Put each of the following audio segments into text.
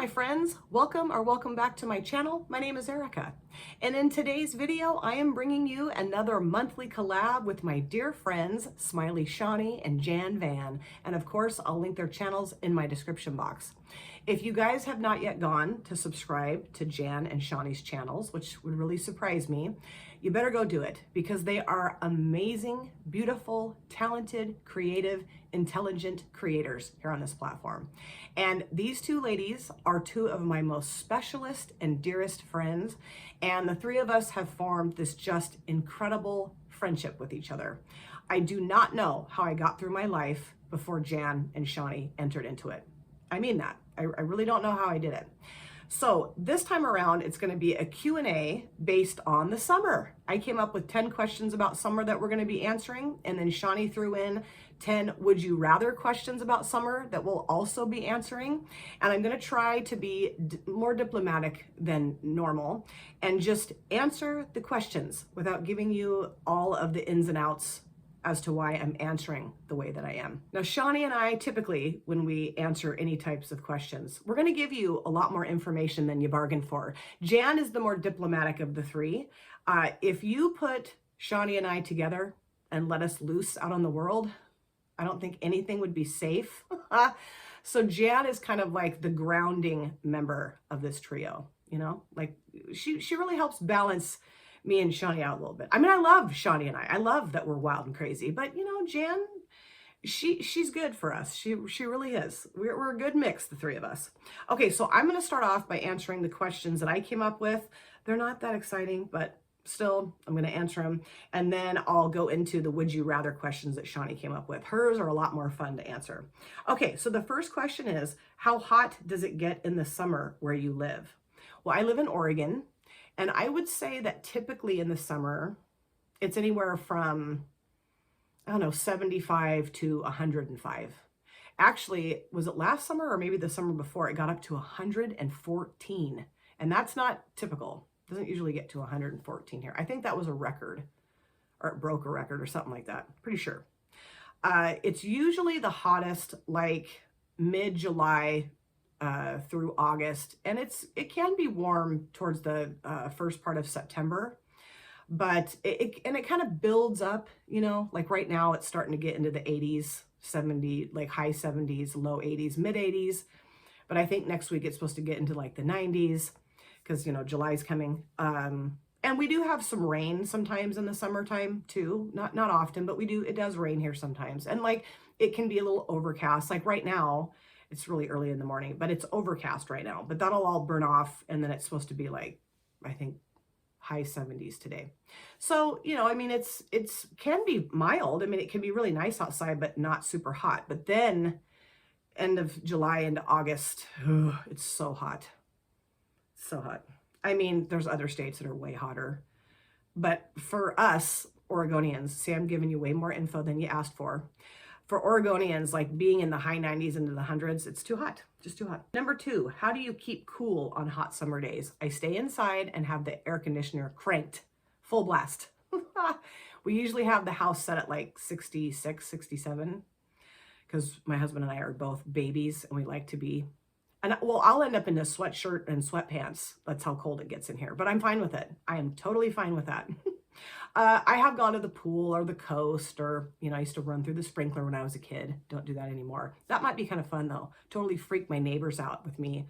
my friends, welcome back to my channel. My name is Erica, and in today's video I am bringing you another monthly collab with my dear friends Smiley Shani and Jan Van, and of course I'll link their channels in my description box. If you guys have not yet gone to subscribe to Jan and Shani's channels, which would really surprise me, you better go do it, because they are amazing, beautiful, talented, creative, intelligent creators here on this platform. And these two ladies are two of my most specialist and dearest friends, and the three of us have formed this just incredible friendship with each other. I do not know how I got through my life before Jan and Shani entered into it. I mean that. I really don't know how I did it. So this time around, it's going to be a Q&A based on the summer. I came up with 10 questions about summer that we're going to be answering, and then Shani threw in 10 would you rather questions about summer that we'll also be answering. And I'm going to try to be more diplomatic than normal and just answer the questions without giving you all of the ins and outs as to why I'm answering the way that I am. Now, Shani and I typically, when we answer any types of questions, we're gonna give you a lot more information than you bargained for. Jan is the more diplomatic of the three. If you put Shani and I together and let us loose out on the world, I don't think anything would be safe. So Jan is kind of like the grounding member of this trio, you know? Like she really helps balance me and Shani out a little bit. I mean, I love Shani and I love that we're wild and crazy, but you know, Jan, she's good for us. She really is. We're a good mix, the three of us. Okay, so I'm going to start off by answering the questions that I came up with. They're not that exciting, but still, I'm going to answer them. And then I'll go into the would you rather questions that Shani came up with. Hers are a lot more fun to answer. Okay, so the first question is, how hot does it get in the summer where you live? Well, I live in Oregon. And I would say that typically in the summer, it's anywhere from, I don't know, 75 to 105. Actually, was it last summer or maybe the summer before, it got up to 114. And that's not typical. It doesn't usually get to 114 here. I think that was a record, or it broke a record or something like that. Pretty sure. It's usually the hottest like mid-July through August, and it can be warm towards the first part of September, but it kind of builds up, you know, like right now it's starting to get into the 80s, 70, like high 70s, low 80s, mid 80s, but I think next week it's supposed to get into like the 90s because, you know, July's coming. And we do have some rain sometimes in the summertime too, not often, but it does rain here sometimes, and like it can be a little overcast. Like right now it's really early in the morning, but it's overcast right now, but that'll all burn off. And then it's supposed to be like, I think high 70s today. So, you know, I mean, it's can be mild. I mean, it can be really nice outside, but not super hot. But then end of July into August, it's so hot. So hot. I mean, there's other states that are way hotter, but for us Oregonians, see, I'm giving you way more info than you asked for. For Oregonians, like being in the high 90s into the hundreds, it's too hot, just too hot. Number 2, how do you keep cool on hot summer days? I stay inside and have the air conditioner cranked, full blast. We usually have the house set at like 66, 67, because my husband and I are both babies and we like to be, and well, I'll end up in a sweatshirt and sweatpants. That's how cold it gets in here, but I'm fine with it. I am totally fine with that. I have gone to the pool or the coast, or, you know, I used to run through the sprinkler when I was a kid. Don't do that anymore. That might be kind of fun though. Totally freak my neighbors out with me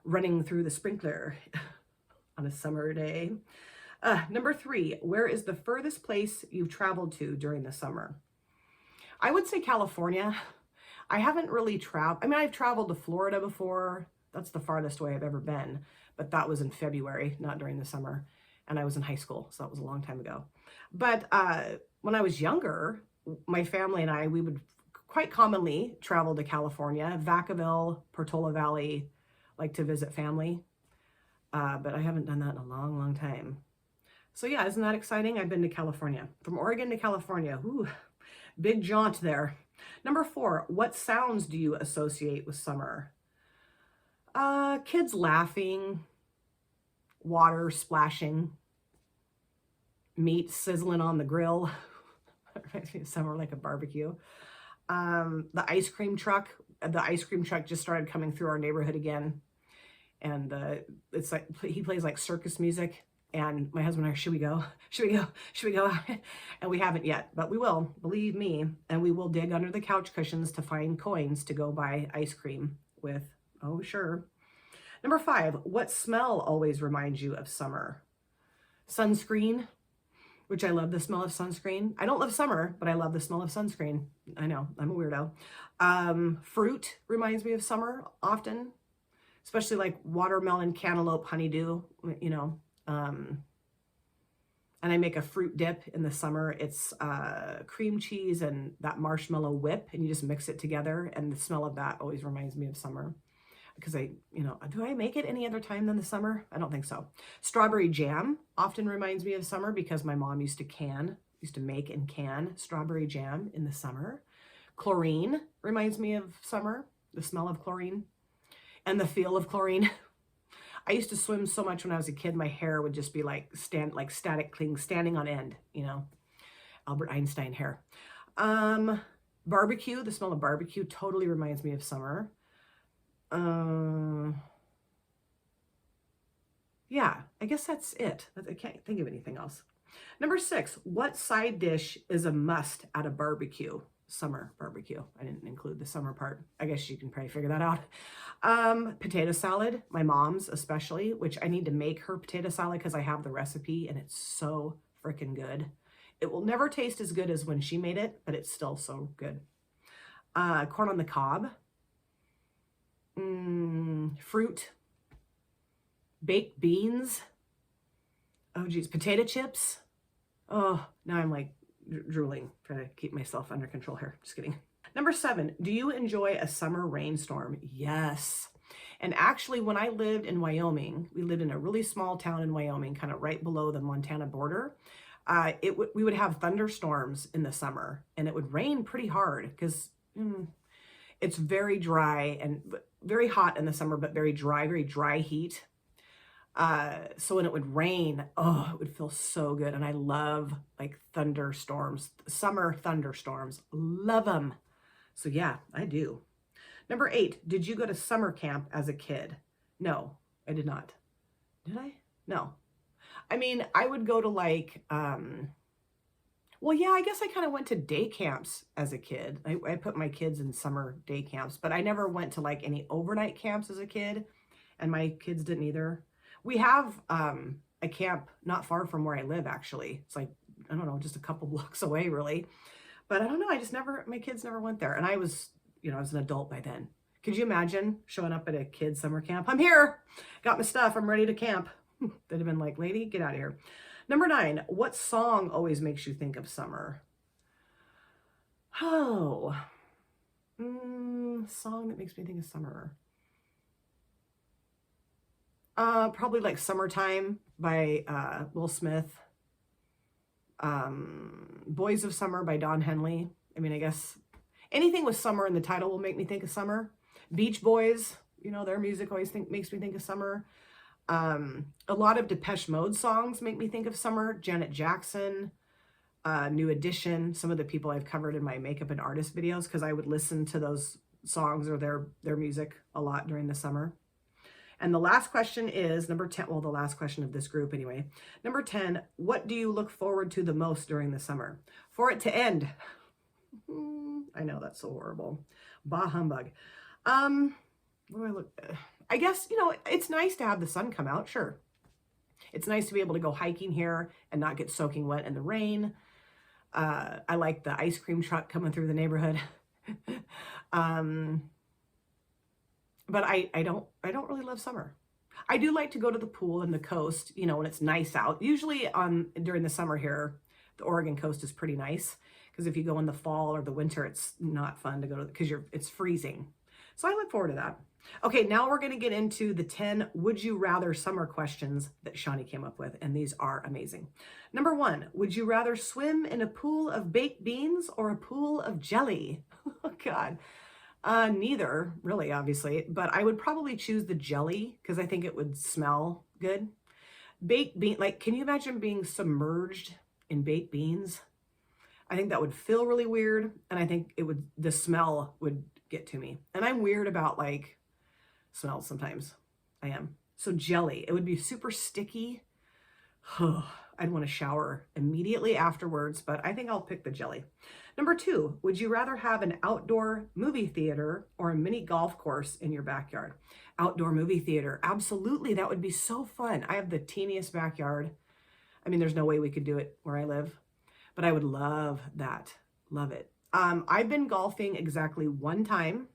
running through the sprinkler on a summer day. Number 3, where is the furthest place you've traveled to during the summer? I would say California. I haven't really traveled. I mean, I've traveled to Florida before. That's the farthest way I've ever been, but that was in February, not during the summer. And I was in high school, so that was a long time ago. But when I was younger, my family and I, we would quite commonly travel to California, Vacaville, Portola Valley, like to visit family. But I haven't done that in a long, long time. So yeah, isn't that exciting? I've been to California. From Oregon to California, ooh, big jaunt there. Number 4, what sounds do you associate with summer? Kids laughing, water splashing, meat sizzling on the grill. Summer like a barbecue. The ice cream truck just started coming through our neighborhood again. and it's like he plays like circus music. And my husband and I, should we go? Should we go? Should we go? And we haven't yet, but we will, believe me. And we will dig under the couch cushions to find coins to go buy ice cream with. Oh, sure. Number 5, what smell always reminds you of summer? Sunscreen, which I love the smell of sunscreen. I don't love summer, but I love the smell of sunscreen. I know, I'm a weirdo. Fruit reminds me of summer often, especially like watermelon, cantaloupe, honeydew, you know. And I make a fruit dip in the summer. It's cream cheese and that marshmallow whip, and you just mix it together, and the smell of that always reminds me of summer. Because do I make it any other time than the summer? I don't think so. Strawberry jam often reminds me of summer because my mom used to make and can strawberry jam in the summer. Chlorine reminds me of summer, the smell of chlorine and the feel of chlorine. I used to swim so much when I was a kid, my hair would just be like static cling, standing on end, Albert Einstein hair. Barbecue, the smell of barbecue totally reminds me of summer. Yeah, I guess that's it. I can't think of anything else. Number 6, what side dish is a must at a barbecue? Summer barbecue. I didn't include the summer part. I guess you can probably figure that out. Potato salad, my mom's especially, which I need to make her potato salad because I have the recipe and it's so freaking good. It will never taste as good as when she made it, but it's still so good. Corn on the cob. Fruit, baked beans, oh geez, potato chips. Oh, now I'm like drooling, trying to keep myself under control here. Just kidding. Number 7, do you enjoy a summer rainstorm? Yes. And actually, when I lived in Wyoming, we lived in a really small town in Wyoming, kind of right below the Montana border. We would have thunderstorms in the summer, and it would rain pretty hard because it's very dry and very hot in the summer, but very dry heat. So when it would rain, oh, it would feel so good. And I love like thunderstorms, summer thunderstorms, love them. So yeah, I do. Number 8, did you go to summer camp as a kid? No, I did not. Did I? No. I mean, I would go to like, well, yeah, I guess I kind of went to day camps as a kid. I put my kids in summer day camps, but I never went to like any overnight camps as a kid, and my kids didn't either. We have a camp not far from where I live, actually. It's like, I don't know, just a couple blocks away, really. But I don't know, my kids never went there. And I was an adult by then. Could you imagine showing up at a kid's summer camp? I'm here, got my stuff, I'm ready to camp. They'd have been like, lady, get out of here. Number 9, what song always makes you think of summer? Oh, song that makes me think of summer. Probably like Summertime by Will Smith. Boys of Summer by Don Henley. I mean, I guess anything with summer in the title will make me think of summer. Beach Boys, their music always makes me think of summer. A lot of Depeche Mode songs make me think of summer. Janet Jackson, New Edition, some of the people I've covered in my makeup and artist videos, because I would listen to those songs or their music a lot during the summer. And the last question is number 10. Well, the last question of this group anyway. Number 10, what do you look forward to the most during the summer? For it to end. I know, that's so horrible. Bah humbug. What do I look? I guess, it's nice to have the sun come out, sure. It's nice to be able to go hiking here and not get soaking wet in the rain. I like the ice cream truck coming through the neighborhood. But I don't really love summer. I do like to go to the pool and the coast, when it's nice out. Usually during the summer here, the Oregon coast is pretty nice, because if you go in the fall or the winter, it's not fun to go to, because it's freezing. So I look forward to that. Okay, now we're going to get into the 10 would you rather summer questions that Shani came up with, and these are amazing. Number 1, would you rather swim in a pool of baked beans or a pool of jelly? Oh God. Neither, really, obviously, but I would probably choose the jelly because I think it would smell good. Baked bean, like, can you imagine being submerged in baked beans? I think that would feel really weird, and I think the smell would get to me. And I'm weird about like smells sometimes. I am. So jelly, it would be super sticky. I'd want to shower immediately afterwards, but I think I'll pick the jelly. Number 2, would you rather have an outdoor movie theater or a mini golf course in your backyard? Outdoor movie theater, absolutely. That would be so fun. I have the teeniest backyard. I mean, there's no way we could do it where I live, but I would love that. Love it. I've been golfing exactly one time.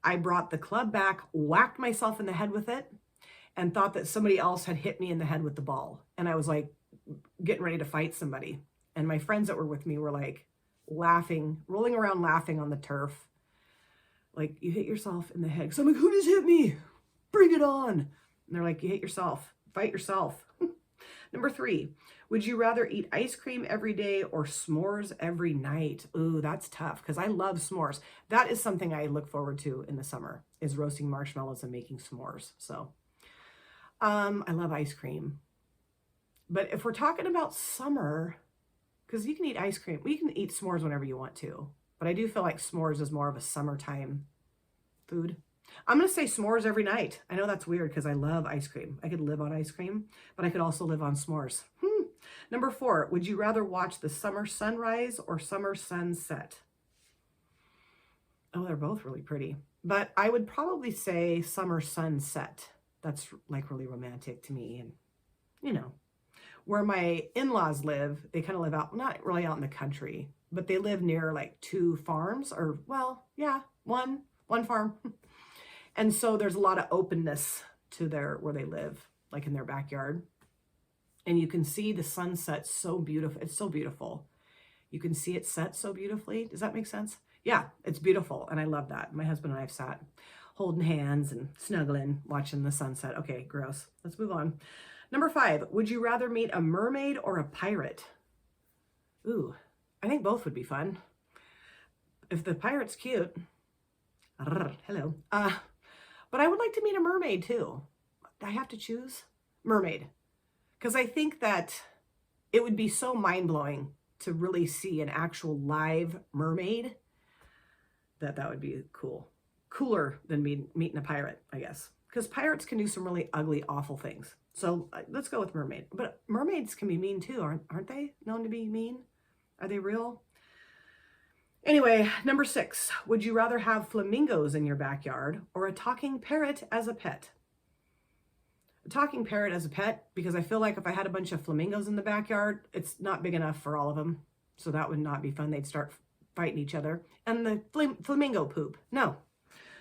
I brought the club back, whacked myself in the head with it, and thought that somebody else had hit me in the head with the ball. And I was like getting ready to fight somebody. And my friends that were with me were like laughing, rolling around laughing on the turf. Like, you hit yourself in the head. So I'm like, who just hit me? Bring it on. And they're like, you hit yourself. Fight yourself. Number 3, would you rather eat ice cream every day or s'mores every night? Ooh, that's tough because I love s'mores. That is something I look forward to in the summer, is roasting marshmallows and making s'mores. So I love ice cream. But if we're talking about summer, because you can eat ice cream, you can eat s'mores whenever you want to. But I do feel like s'mores is more of a summertime food. I'm going to say s'mores every night. I know that's weird because I love ice cream. I could live on ice cream, but I could also live on s'mores. Number 4, would you rather watch the summer sunrise or summer sunset? Oh, they're both really pretty. But I would probably say summer sunset. That's like really romantic to me. And, you know, where my in-laws live, they kind of live out, not really out in the country, but they live near like 2 farms, or, well, yeah, one farm. And so there's a lot of openness to where they live, like in their backyard. And you can see the sunset so beautiful. It's so beautiful. You can see it set so beautifully. Does that make sense? Yeah, it's beautiful. And I love that. My husband and I have sat holding hands and snuggling, watching the sunset. Okay, gross. Let's move on. Number 5, would you rather meet a mermaid or a pirate? Ooh, I think both would be fun. If the pirate's cute, hello. But I would like to meet a mermaid too. I have to choose mermaid, because I think that it would be so mind-blowing to really see an actual live mermaid that would be cool. Cooler than meeting a pirate, I guess, because pirates can do some really ugly, awful things. So let's go with mermaid. But mermaids can be mean too, aren't they? Known to be mean? Are they real? Anyway, number 6, would you rather have flamingos in your backyard or a talking parrot as a pet? A talking parrot as a pet, because I feel like if I had a bunch of flamingos in the backyard, it's not big enough for all of them. So that would not be fun. They'd start fighting each other. And the flamingo poop, no.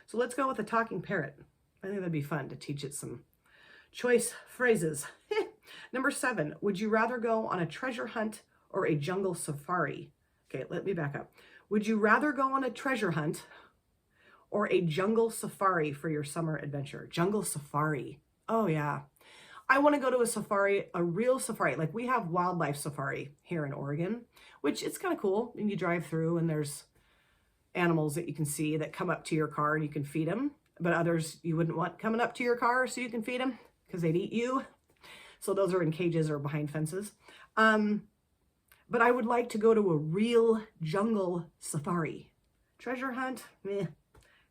So let's go with a talking parrot. I think that'd be fun to teach it some choice phrases. Number 7, would you rather go on a treasure hunt or a jungle safari? Okay, let me back up. Would you rather go on a treasure hunt or a jungle safari for your summer adventure? Jungle safari. Oh, yeah. I want to go to a safari, a real safari. Like, we have wildlife safari here in Oregon, which it's kind of cool. And you drive through and there's animals that you can see that come up to your car and you can feed them. But others you wouldn't want coming up to your car so you can feed them because they'd eat you. So those are in cages or behind fences. But I would like to go to a real jungle safari. Treasure hunt, meh,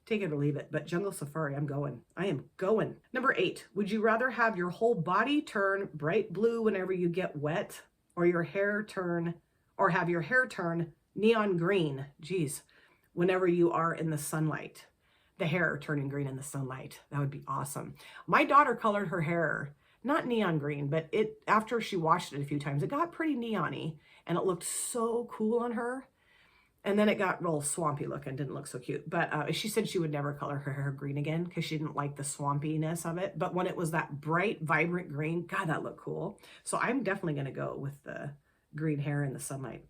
take it or leave it. But jungle safari, I'm going. I am going. Number 8, would you rather have your whole body turn bright blue whenever you get wet, or have your hair turn neon green, geez, whenever you are in the sunlight? The hair turning green in the sunlight. That would be awesome. My daughter colored her hair, not neon green, but after she washed it a few times, it got pretty neon-y. And it looked so cool on her. And then it got real swampy looking, didn't look so cute. But she said she would never color her hair green again because she didn't like the swampiness of it. But when it was that bright, vibrant green, God, that looked cool. So I'm definitely going to go with the green hair in the sunlight.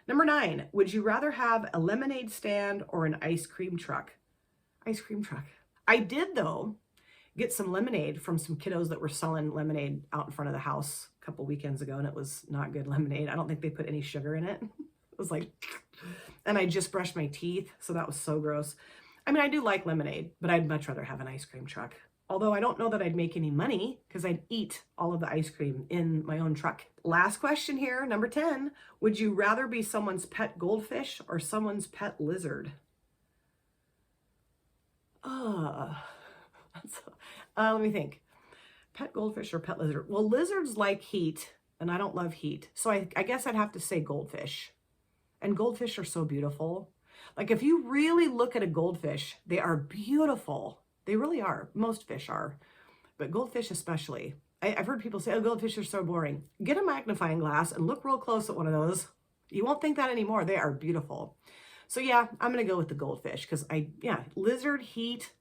Number 9, would you rather have a lemonade stand or an ice cream truck? Ice cream truck. I did, though, get some lemonade from some kiddos that were selling lemonade out in front of the house a couple weekends ago, and it was not good lemonade. I don't think they put any sugar in it. It was like, and I just brushed my teeth, so that was so gross. I mean, I do like lemonade, but I'd much rather have an ice cream truck. Although I don't know that I'd make any money because I'd eat all of the ice cream in my own truck. Last question here, number 10. Would you rather be someone's pet goldfish or someone's pet lizard? Let me think. Pet goldfish or pet lizard? Well, lizards like heat, and I don't love heat. So I guess I'd have to say goldfish. And goldfish are so beautiful. Like if you really look at a goldfish, they are beautiful. They really are. Most fish are, but goldfish especially. I've heard people say, oh, goldfish are so boring. Get a magnifying glass and look real close at one of those. You won't think that anymore. They are beautiful. So yeah, I'm going to go with the goldfish because lizard, heat,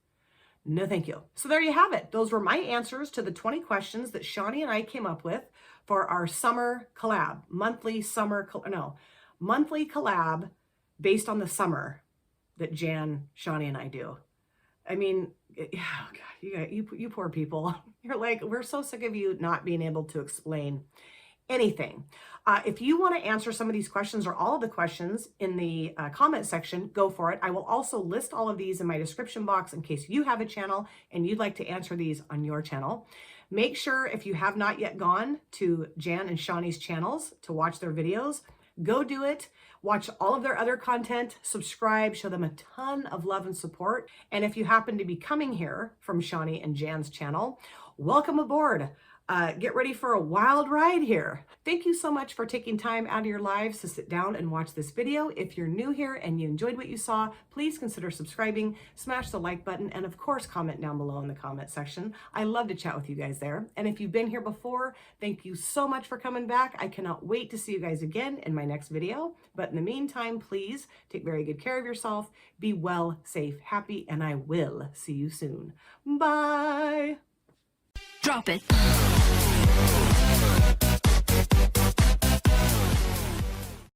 no thank you. So there you have it. Those were my answers to the 20 questions that Shani and I came up with for our summer collab, monthly collab based on the summer that Jan, Shani, and I do. I mean, oh God, you poor people. You're like, we're so sick of you not being able to explain anything. If you want to answer some of these questions or all of the questions in the comment section, go for it. I will also list all of these in my description box in case you have a channel and you'd like to answer these on your channel. Make sure if you have not yet gone to Jan and Shani's channels to watch their videos, go do it. Watch all of their other content, subscribe, show them a ton of love and support. And if you happen to be coming here from Shani and Jan's channel, welcome aboard. Get ready for a wild ride here. Thank you so much for taking time out of your lives to sit down and watch this video. If you're new here and you enjoyed what you saw, please consider subscribing, smash the like button, and of course, comment down below in the comment section. I love to chat with you guys there. And if you've been here before, thank you so much for coming back. I cannot wait to see you guys again in my next video. But in the meantime, please take very good care of yourself. Be well, safe, happy, and I will see you soon. Bye. Drop it.